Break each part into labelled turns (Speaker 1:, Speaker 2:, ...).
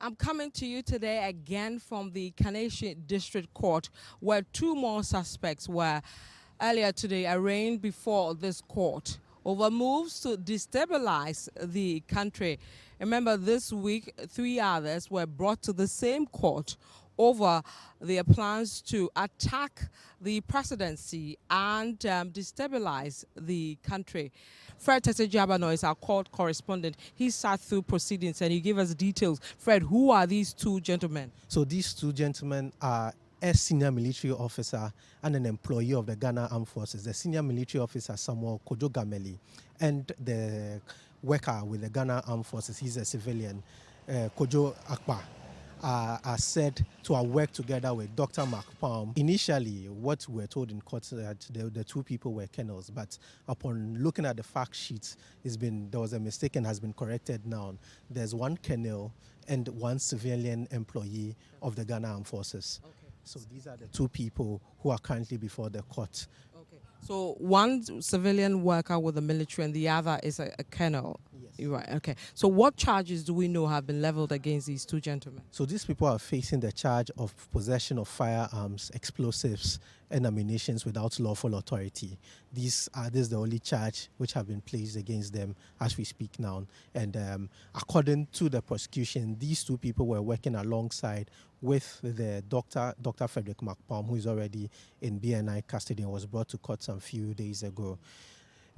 Speaker 1: I'm coming to you today again from the Carnation District Court, where two more suspects were earlier today arraigned before this court over moves to destabilize the country. Remember, this week, 3 others were brought to the same court over their plans to attack the presidency and destabilize the country. Fred Tesejabano is our court correspondent. He sat through proceedings and he gave us details. Fred, who are these two gentlemen?
Speaker 2: So these two gentlemen are a senior military officer and an employee of the Ghana Armed Forces. The senior military officer, Samuel Kojo Gameli, and the worker with the Ghana Armed Forces, he's a civilian, Kojo Akpa, are said to have worked together with Dr. Mark Palm. Initially, what we were told in court that the two people were colonels, but upon looking at the fact sheets, there was a mistake and has been corrected now. There's one colonel and one civilian employee of the Ghana Armed Forces. Okay. So these are the two people who are currently before the court.
Speaker 1: Okay. So one civilian worker with the military and the other is a colonel.
Speaker 2: Yes.
Speaker 1: Right. Okay. So what charges do we know have been leveled against these two gentlemen?
Speaker 2: So these people are facing the charge of possession of firearms, explosives, and ammunition without lawful authority. This is the only charge which have been placed against them as we speak now. And according to the prosecution, these two people were working alongside with the Dr. Frederick McPalm, who is already in BNI custody and was brought to court some few days ago.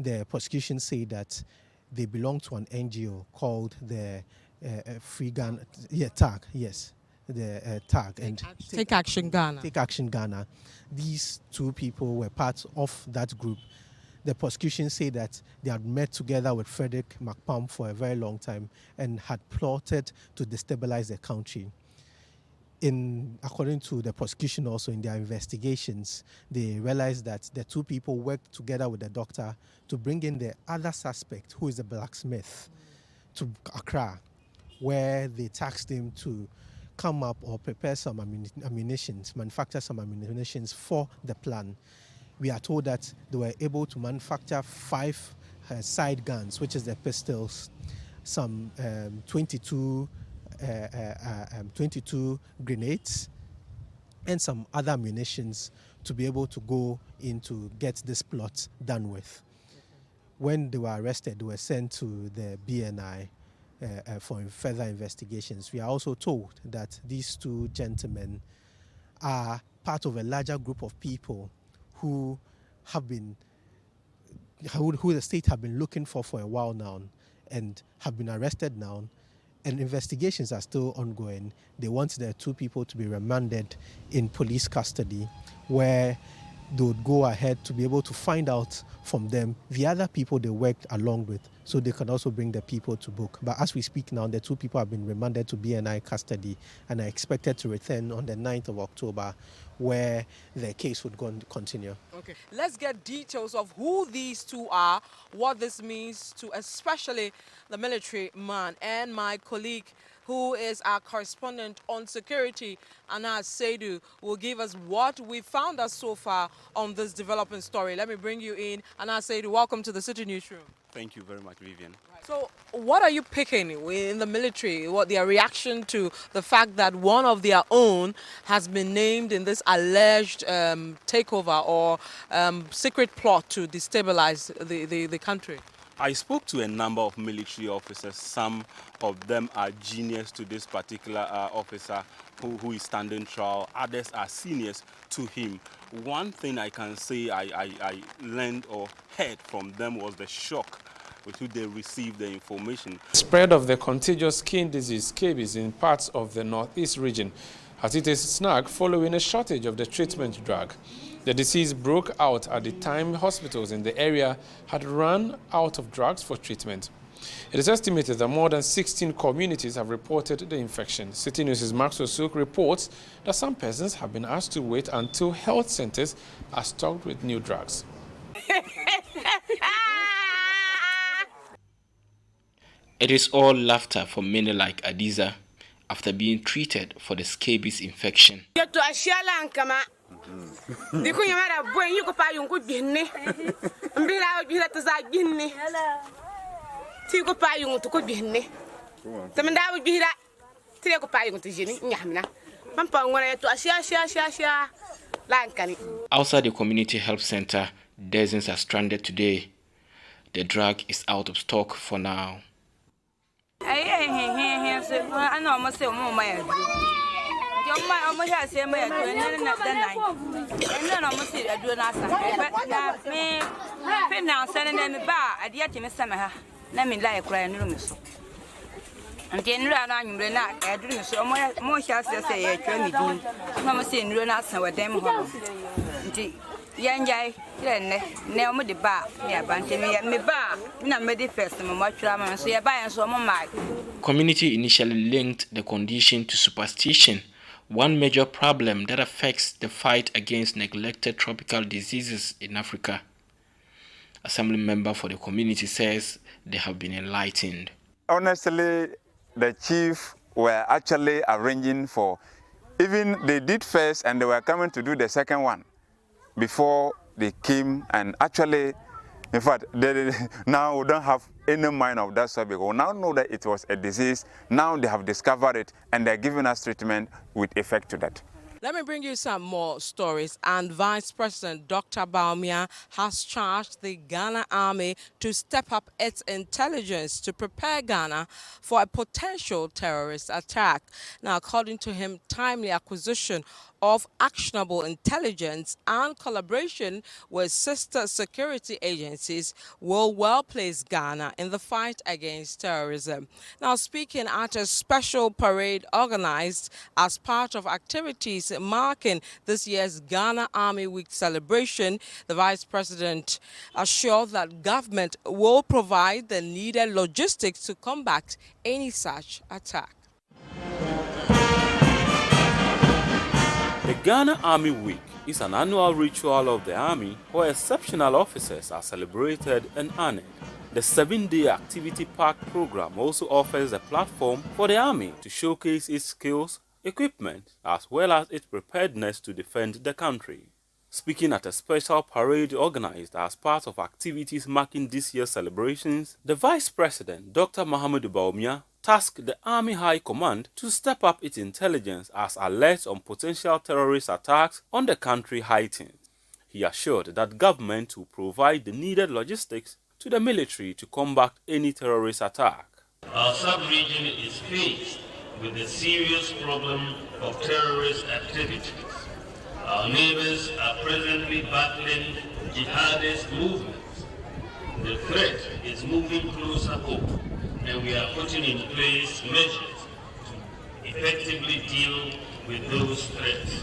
Speaker 2: The prosecution said that they belong to an NGO called the Free Ghana, TAG, yes, the TAG.
Speaker 1: Take Action Ghana.
Speaker 2: Take Action Ghana. These two people were part of that group. The prosecution said that they had met together with Frederick McPalm for a very long time and had plotted to destabilize the country. According to the prosecution also in their investigations, they realized that the two people worked together with the doctor to bring in the other suspect, who is a blacksmith, to Accra, where they tasked him to come up or prepare some ammunitions, manufacture some ammunitions for the plan. We are told that they were able to manufacture 5 side guns, which is the pistols, some 22 grenades and some other munitions to be able to go in to get this plot done with. When they were arrested, they were sent to the BNI for further investigations. We are also told that these two gentlemen are part of a larger group of people who the state have been looking for a while now and have been arrested now. And investigations are still ongoing. They want the two people to be remanded in police custody, where they would go ahead to be able to find out from them the other people they worked along with, so they can also bring the people to book. But as we speak now, the two people have been remanded to BNI custody and are expected to return on the 9th of October, where the case would continue.
Speaker 1: Okay, let's get details of who these two are, what this means to especially the military man, and my colleague who is our correspondent on security, Anas Seidu, will give us what we found out so far on this developing story. Let me bring you in. Anas Seidu, welcome to the City Newsroom.
Speaker 3: Thank you very much, Vivian.
Speaker 1: So what are you picking in the military? What their reaction to the fact that one of their own has been named in this alleged takeover or secret plot to destabilize the country?
Speaker 3: I spoke to a number of military officers. Some of them are juniors to this particular officer who is standing trial. Others are seniors to him. One thing I can say I learned or heard from them was the shock with which they received the information.
Speaker 4: Spread of the contagious skin disease scabies in parts of the northeast region has hit a snag following a shortage of the treatment drug. The disease broke out at the time hospitals in the area had run out of drugs for treatment. It is estimated that more than 16 communities have reported the infection. City News' Maxwell Sook reports that some persons have been asked to wait until health centers are stocked with new drugs.
Speaker 5: It is all laughter for many like Adiza after being treated for the scabies infection. Outside the community health center, dozens are stranded today. The drug is out of stock for now. Community initially linked the condition to superstition, one major problem that affects the fight against neglected tropical diseases in Africa. Assembly member for the community says they have been enlightened.
Speaker 6: Honestly, the chief were actually arranging for, even they did first and they were coming to do the second one before they came, and actually, in fact, they now we don't have any mind of that subject. We now know that it was a disease. Now they have discovered it and they're giving us treatment with effect to that.
Speaker 1: Let me bring you some more stories. And Vice President Dr. Bawumia has charged the Ghana Army to step up its intelligence to prepare Ghana for a potential terrorist attack. Now, according to him, timely acquisition of actionable intelligence and collaboration with sister security agencies will well place Ghana in the fight against terrorism. Now, speaking at a special parade organized as part of activities marking this year's Ghana Army Week celebration, the Vice President assured that government will provide the needed logistics to combat any such attack.
Speaker 3: The Ghana Army Week is an annual ritual of the Army where exceptional officers are celebrated and honored. The 7-day activity park program also offers a platform for the Army to showcase its skills, equipment, as well as its preparedness to defend the country. Speaking at a special parade organized as part of activities marking this year's celebrations, the Vice President, Dr. Bawumia, tasked the Army High Command to step up its intelligence as alerts on potential terrorist attacks on the country heightened. He assured that government will provide the needed logistics to the military to combat any terrorist attack.
Speaker 7: Our sub-region is faced with the serious problem of terrorist activities. Our neighbors are presently battling jihadist movements. The threat is moving closer home, and we are putting in place measures to effectively deal with those threats.